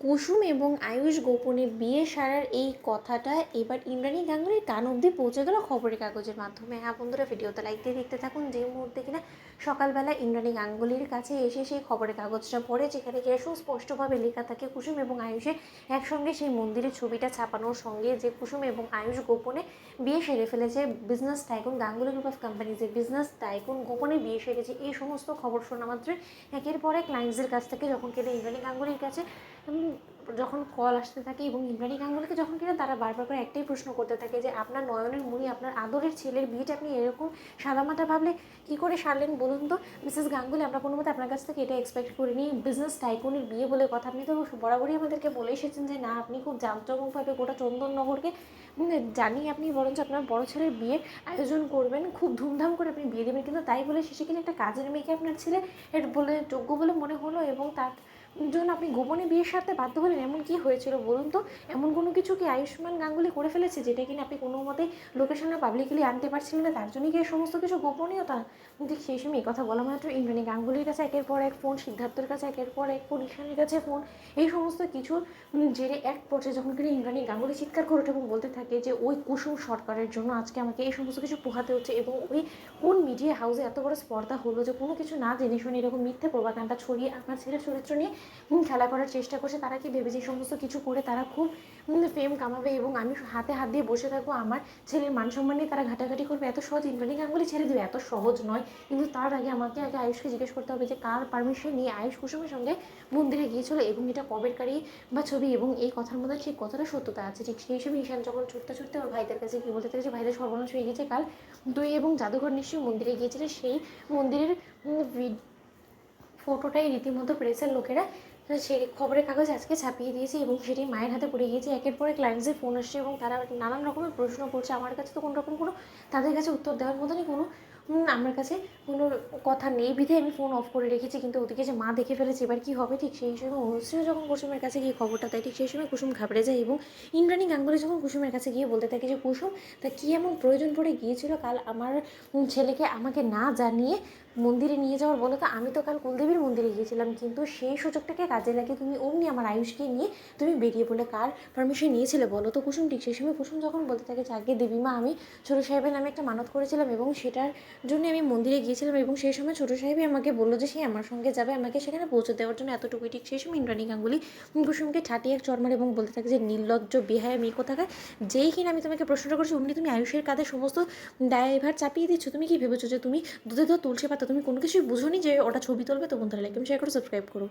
কুসুম এবং আয়ুষ গোপনে বিয়ে সারার এই কথাটা এবার ইন্দ্রাণী গাঙ্গুলির কান অবধি পৌঁছে গেল খবরের কাগজের মাধ্যমে। হ্যাঁ বন্ধুরা, ভিডিওতে লাইক দিয়ে দেখতে থাকুন। যে মুহূর্তে কিনা সকালবেলা ইন্দ্রাণী গাঙ্গুলির কাছে এসে সেই খবরের কাগজটা পড়ে, যেখানে কিনা সুস্পষ্টভাবে লেখা থাকে কুসুম এবং আয়ুষের একসঙ্গে সেই মন্দিরের ছবিটা ছাপানোর সঙ্গে যে কুসুম এবং আয়ুষ গোপনে বিয়ে সেরে ফেলেছে। Business tycoon Ganguly group of কোম্পানিজের বিজনেস টাইকুন গোপনে বিয়ে সেরেছে। এই সমস্ত খবর শোনা মাত্রই একের পর এক ক্লায়েন্টসদের কাছ থেকে যখন কিনা ইন্দ্রাণী গাঙ্গুলির কাছে যখন কল আসতে থাকে এবং ইন্দ্রাণী গাঙ্গুলিকে যখন কিনা তারা বারবার করে একটাই প্রশ্ন করতে থাকে যে আপনার নয়নের মণি, আপনার আদরের ছেলের বিয়েটা আপনি এরকম সাদামাটা ভাবলে কী করে সারলেন বলুন তো মিসেস গাঙ্গুলি। আমরা কোনো মতে আপনার কাছ থেকে এটা এক্সপেক্ট করিনি। বিজনেস টাইকুনের বিয়ে বলে কথা, আপনি তো বরাবরই আমাদেরকে বলে এসেছেন যে না, আপনি খুব জাঁকজমকভাবে গোটা চন্দননগরকে জানি আপনি বরঞ্চ আপনার বড় ছেলের বিয়ের আয়োজন করবেন, খুব ধুমধাম করে আপনি বিয়ে দেবেন, কিন্তু তাই বলে শেষে কিনা একটা কাজের মেয়েকে আপনার ছেলে এর বলে যোগ্য বলে মনে হলো এবং তার জন্য আপনি গোপনে বিয়ের সাথে বাধ্য হলেন। এমন কি হয়েছিল বলুন তো? এমন কোনো কিছু কি আয়ুষ্মান গাঙ্গুলি করে ফেলেছে যেটা কিনা আপনি কোনো মতেই লোকেশনে পাবলিকলি আনতে পারছিলেন না, তার জন্যই কি এই সমস্ত কিছু গোপনীয়তা? ঠিক সেই সময় এই কথা বলা মাত্র ইন্দ্রাণী গাঙ্গুলির কাছে একের পর এক ফোন, সিদ্ধার্থের কাছে একের পর এক ফোন, ঈশানের কাছে ফোন, এই সমস্ত কিছুর জেরে এক পর্যায়ে যখন কিনা ইন্দ্রাণী গাঙ্গুলি চিৎকার করে ওঠে এবং বলতে থাকে যে ওই কুসুম সরকারের জন্য আজকে আমাকে এই সমস্ত কিছু পোহাতে হচ্ছে, এবং ওই কোন মিডিয়া হাউসে এত বড় স্পর্ধা হলো যে কোনো কিছু না জেনে শুনে এরকম মিথ্যে প্রভাকাণ্ডা ছড়িয়ে আমার ছেলের চরিত্র নিয়ে খেলা করার চেষ্টা করছে। তারা কি ভেবেছে এই সমস্ত কিছু করে তারা খুব ফেম কামাবে এবং আমি হাতে হাত দিয়ে বসে থাকবো, আমার ছেলের মান সম্মান নিয়ে তারা ঘাটাঘাটি করবে? এত সহজ ইন্দ্রাণী গাঙ্গুলি ছেড়ে দেবে? এত সহজ নয়। কিন্তু তার আগে আমাকে আয়ুষকে জিজ্ঞেস করতে হবে যে কার পারমিশন নিয়ে আয়ুষ কুসুমের সঙ্গে মন্দিরে গিয়েছিল এবং এটা কবেরকারই বা ছবি, এবং এই কথার মধ্যে ঠিক কতটা সত্যতা আছে। ঠিক সেই সময় ঈশান যখন ছুটতে ছুটতে ওর ভাইদের কাছে কি বলতে থাকে যে ভাইদের সর্বনাশ হয়ে গেছে, কাল তুই এবং জাদুঘর নিশ্চয়ই মন্দিরে গিয়েছিলে, সেই মন্দিরের ফটোটাই রীতিমতো প্রেসের লোকেরা সেই খবরের কাগজ আজকে ছাপিয়ে দিয়েছে এবং সেটি মায়ের হাতে পড়ে গিয়েছে। একের পরে ক্লায়েন্টসের ফোন আসছে এবং তারা নানান রকমের প্রশ্ন করছে। আমার কাছে তো কোনো রকম কোনো তাদের কাছে উত্তর দেওয়ার মতনই কোনো আমার কাছে কোনো কথা নেই, বিধে আমি ফোন অফ করে রেখেছি। কিন্তু ওদিকে যে মা দেখে ফেলেছে, এবার কী হবে? ঠিক সেই সময় অনুশ্রীও যখন কুসুমের কাছে গিয়ে খবরটা দেয়, ঠিক সেই সময় কুসুম ঘাবড়ে যায় এবং ইন্দ্রাণী গাঙ্গুলি যখন কুসুমের কাছে গিয়ে বলতে থাকে যে কুসুম, তা কী এমন প্রয়োজন পড়ে গিয়েছিল কাল আমার ছেলেকে আমাকে না জানিয়ে মন্দিরে নিয়ে যাওয়ার? বলো তো, আমি তো কাল কুলদেবীর মন্দিরে গিয়েছিলাম, কিন্তু সেই সুযোগটাকে কাজে লাগিয়ে তুমি অমনি আমার আয়ুষকে নিয়ে তুমি বেরিয়ে পড়লে। কার পারমিশন নিয়েছিলে বলো তো কুসুম? ঠিক সেই সময় কুসুম যখন বলতে থাকে যে আগে দেবীমা, আমি ছোটো সাহেবের নামে একটা মানত করেছিলাম এবং সেটার জন্য আমি মন্দিরে গিয়েছিলাম এবং সেই সময় ছোটো সাহেবই আমাকে বললো যে সে আমার সঙ্গে যাবে আমাকে সেখানে পৌঁছে দেওয়ার জন্য, এতটুকুই। ঠিক সেই সময় ইন্দ্রাণী গাঙ্গুলি কুসুমকে ঠাটিয়ে এক চড় মারে এবং বলতে থাকে যে নির্লজ্জ বেহায়া মেয়ে কোথাকার, যেই কিনা আমি তোমাকে প্রশ্নটা করছি অমনি তুমি আয়ুষের কাঁধে সমস্ত দায়ভার চাপিয়ে দিচ্ছ। তুমি কি ভেবেছো যে তুমি দুধে ধর তুলসী পাতা, তুমি কোনো কিছুই বুঝোনি যে ওটা ছবি তুলবে? তো বন্ধুরা লাইক এবং শেয়ার করো, সাবস্ক্রাইব করো।